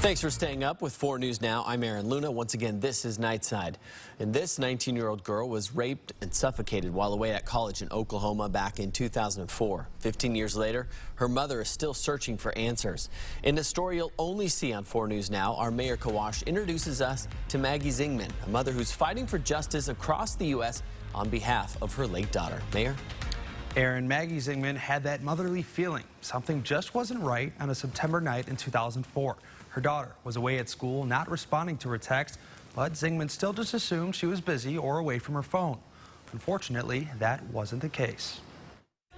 Thanks for staying up with 4 News Now. I'm Aaron Luna. Once again, this is Nightside. And this 19-year-old girl was raped and suffocated while away at college in Oklahoma back in 2004. 15 years later, her mother is still searching for answers. In a story you'll only see on 4 News Now, our Mayor Kawash introduces us to Maggie Xingmin, a mother who's fighting for justice across the U.S. on behalf of her late daughter. Mayor? Aaron, Maggie Zigman had that motherly feeling. Something just wasn't right on a September night in 2004. Her daughter was away at school, not responding to her text, but Zigman still just assumed she was busy or away from her phone. Unfortunately, that wasn't the case.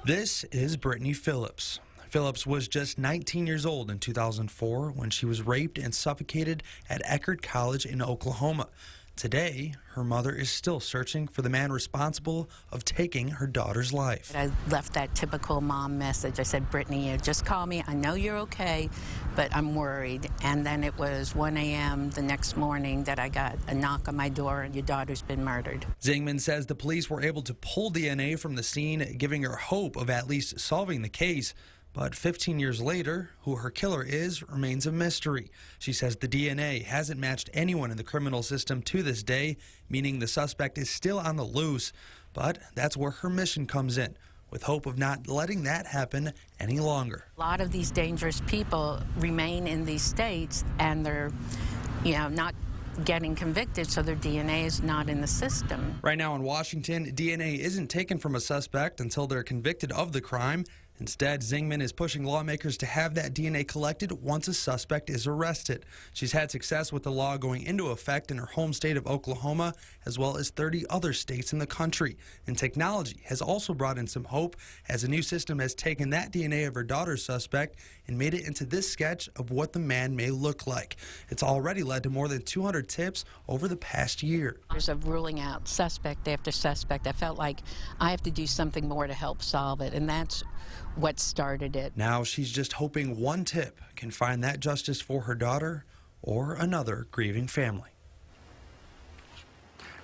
This is Brittany Phillips. Phillips was just 19 years old in 2004 when she was raped and suffocated at Eckerd College in Oklahoma. Today, her mother is still searching for the man responsible of taking her daughter's life. I left that typical mom message. I said, Brittany, just call me. I know you're okay, but I'm worried. And then it was 1 a.m. the next morning that I got a knock on my door and your daughter's been murdered. Zigman says the police were able to pull DNA from the scene, giving her hope of at least solving the case. But 15 years later, who her killer is remains a mystery. She says the DNA hasn't matched anyone in the criminal system to this day, meaning the suspect is still on the loose. But that's where her mission comes in, with hope of not letting that happen any longer. A lot of these dangerous people remain in these states and they're, not getting convicted, so their DNA is not in the system. Right now in Washington, DNA isn't taken from a suspect until they're convicted of the crime. Instead, Zigman is pushing lawmakers to have that DNA collected once a suspect is arrested. She's had success with the law going into effect in her home state of Oklahoma, as well as 30 other states in the country. And technology has also brought in some hope, as a new system has taken that DNA of her daughter's suspect and made it into this sketch of what the man may look like. It's already led to more than 200 tips over the past year. There's a ruling out suspect after suspect. I felt like I have to do something more to help solve it, and that's what started it. Now she's just hoping one tip can find that justice for her daughter or another grieving family.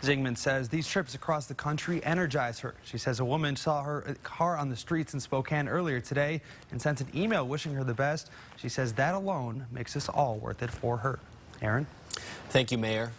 Zigman says these trips across the country energize her. She says a woman saw her car on the streets in Spokane earlier today and sent an email wishing her the best. She says that alone makes this all worth it for her. Aaron? Thank you, Mayor.